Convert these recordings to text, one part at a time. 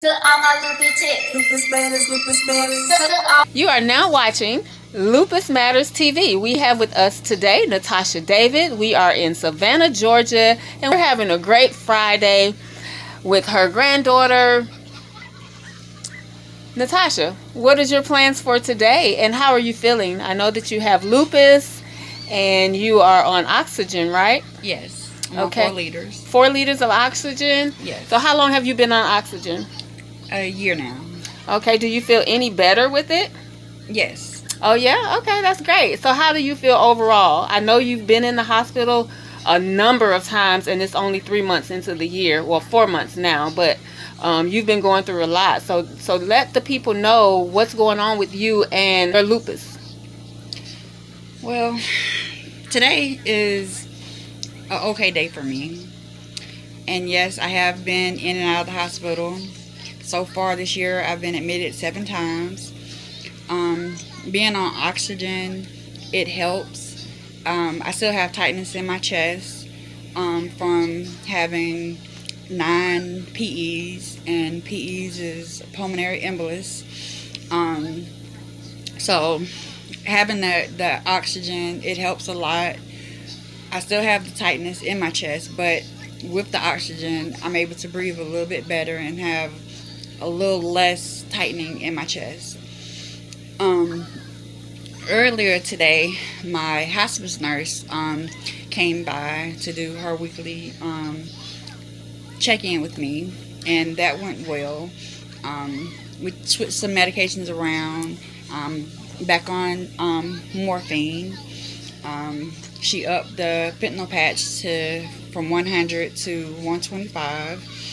You are now watching Lupus Matters TV. We have with us today Natasha David. We are in Savannah, Georgia, and we're having a great Friday with her granddaughter. Natasha, what is your plans for today and how are you feeling? I know that you have lupus and you are on oxygen, right? Yes. Okay. 4 liters. 4 liters of oxygen? Yes. So how long have you been on oxygen? A year now. Okay, do you feel any better with it? Yes. Oh yeah? Okay, that's great. So how do you feel overall? I know you've been in the hospital a number of times and it's only 3 months into the year. Well, 4 months now, but you've been going through a lot. So let the people know what's going on with you and your lupus. Well, today is an okay day for me. And yes, I have been in and out of the hospital. So far this year, I've been admitted 7 times. Being on oxygen, it helps. I still have tightness in my chest from having 9 PEs, and PEs is pulmonary embolus. So having the oxygen, it helps a lot. I still have the tightness in my chest, but with the oxygen, I'm able to breathe a little bit better and have a little less tightening in my chest. Earlier today, my hospice nurse came by to do her weekly check-in with me, and that went well. We switched some medications around, back on morphine. She upped the fentanyl patch from 100 to 125,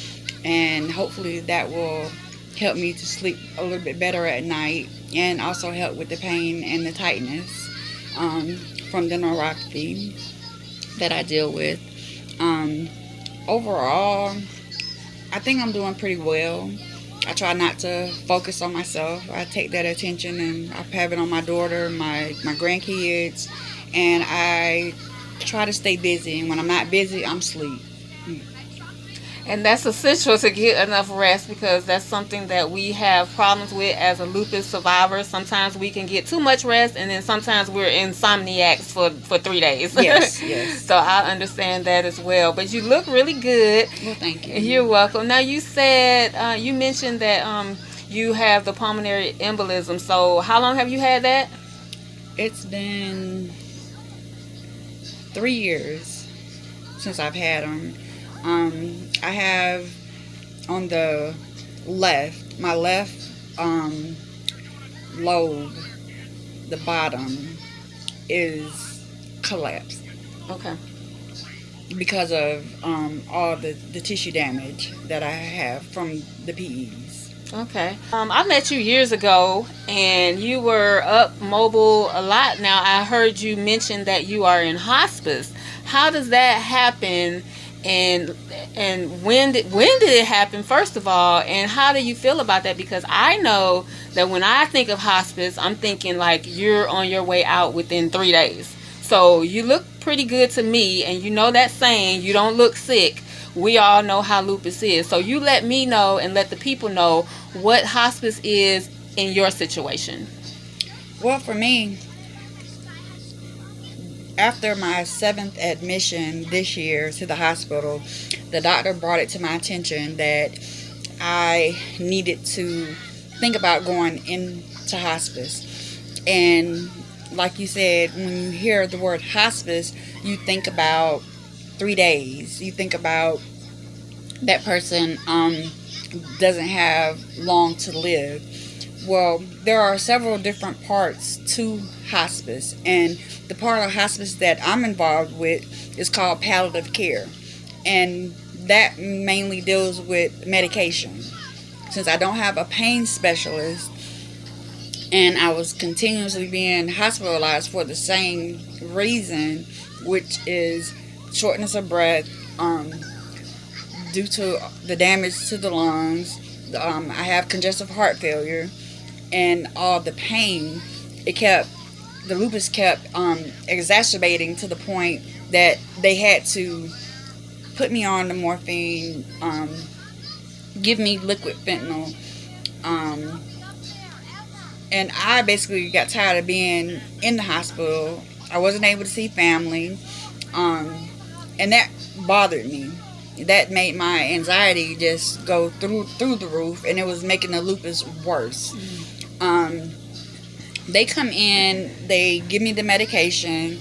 and hopefully that will help me to sleep a little bit better at night and also help with the pain and the tightness from the neuropathy that I deal with. Overall, I think I'm doing pretty well. I try not to focus on myself. I take that attention and I have it on my daughter, my grandkids, and I try to stay busy. And when I'm not busy, I'm asleep. And that's essential to get enough rest because that's something that we have problems with as a lupus survivor. Sometimes we can get too much rest and then sometimes we're insomniacs for 3 days. Yes, yes. So I understand that as well. But you look really good. Well, thank you. You're welcome. Now you said, you mentioned that you have the pulmonary embolism. So how long have you had that? It's been 3 years since I've had them. I have on the left, my left lobe, the bottom is collapsed. Okay. Because of all the tissue damage that I have from the PEs. Okay. I met you years ago and you were up mobile a lot. Now I heard you mention that you are in hospice. How does that happen? And when did it happen, first of all, and how do you feel about that? Because I know that when I think of hospice, I'm thinking like you're on your way out within 3 days. So you look pretty good to me, and you know that saying, you don't look sick. We all know how lupus is. So you let me know and let the people know what hospice is in your situation. Well, for me, after my 7th admission this year to the hospital, the doctor brought it to my attention that I needed to think about going into hospice. And like you said, when you hear the word hospice, you think about 3 days. You think about that person doesn't have long to live. Well, there are several different parts to hospice, and the part of hospice that I'm involved with is called palliative care, and that mainly deals with medication. Since I don't have a pain specialist and I was continuously being hospitalized for the same reason, which is shortness of breath due to the damage to the lungs, I have congestive heart failure, and all the pain, the lupus kept exacerbating to the point that they had to put me on the morphine give me liquid fentanyl. And I basically got tired of being in the hospital. I wasn't able to see family. And that bothered me. That made my anxiety just go through the roof, and it was making the lupus worse. They come in, they give me the medication,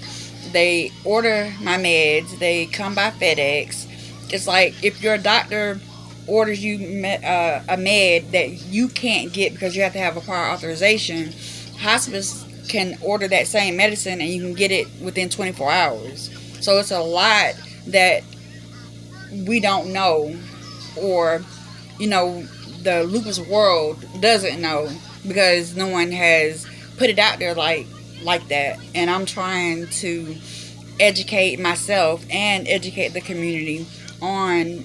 they order my meds, they come by FedEx. It's like if your doctor orders you a med that you can't get because you have to have a prior authorization, hospice can order that same medicine and you can get it within 24 hours. So it's a lot that we don't know, or the lupus world doesn't know, because no one has put it out there like that. And I'm trying to educate myself and educate the community on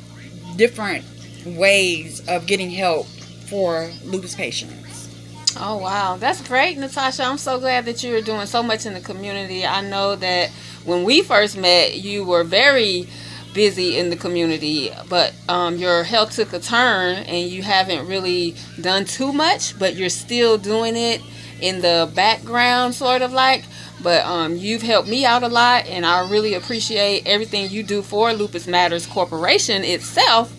different ways of getting help for lupus patients. Oh, wow. That's great, Natasha. I'm so glad that you're doing so much in the community. I know that when we first met, you were very busy in the community, but your health took a turn and you haven't really done too much, but you're still doing it in the background, sort of like. But you've helped me out a lot, and I really appreciate everything you do for Lupus Matters Corporation itself.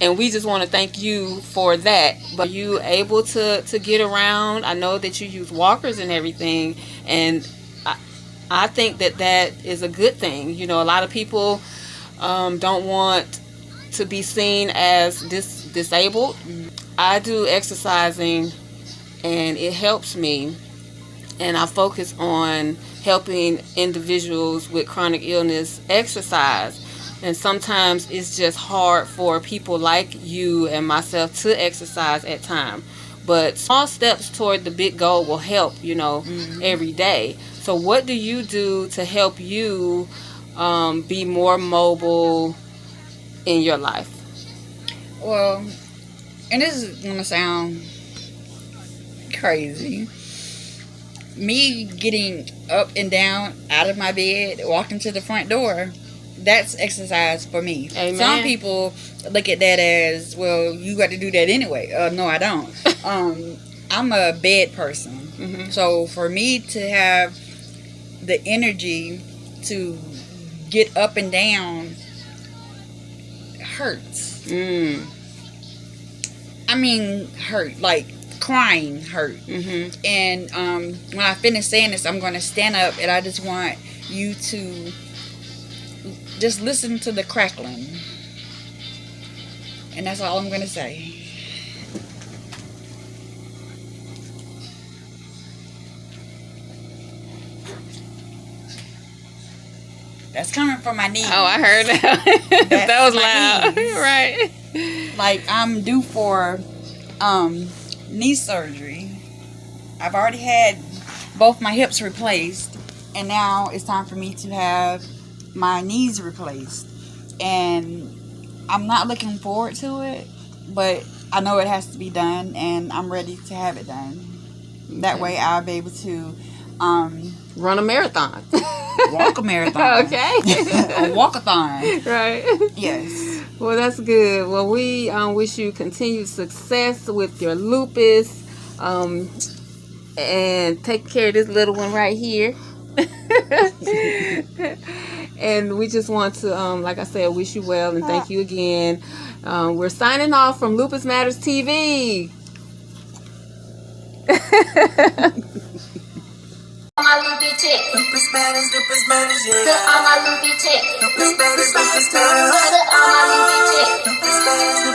And we just want to thank you for that. But you able to get around? I know that you use walkers and everything, and I think that is a good thing. A lot of people don't want to be seen as disabled. I do exercising, and it helps me. And I focus on helping individuals with chronic illness exercise. And sometimes it's just hard for people like you and myself to exercise at times. But small steps toward the big goal will help, every day. So what do you do to help you be more mobile in your life? Well, and this is going to sound crazy. Me getting up and down out of my bed, walking to the front door, that's exercise for me. Amen. Some people look at that as, well, you got to do that anyway. No, I don't. I'm a bed person. Mm-hmm. So for me to have the energy to get up and down hurts. I mean, hurt. Like, crying hurt. Mm-hmm. And when I finish saying this, I'm going to stand up, and I just want you to just listen to the crackling. And that's all I'm going to say. That's coming from my knees. Oh, I heard that. That was loud. Knees. Right. Like, I'm due for knee surgery. I've already had both my hips replaced, and now it's time for me to have my knees replaced. And I'm not looking forward to it, but I know it has to be done, and I'm ready to have it done. That way I'll be able to run a marathon. Walk a marathon. Okay. A walkathon. Right. Yes. Well, that's good. Well, we wish you continued success with your lupus, and take care of this little one right here. And we just want to, like I said, wish you well and thank you again. We're signing off from Lupus Matters TV. My loopy chick. Lupus matters, yeah. Look on my loopy chick. Lupus matters, yeah. Look on my loopy chick. Lupus matters.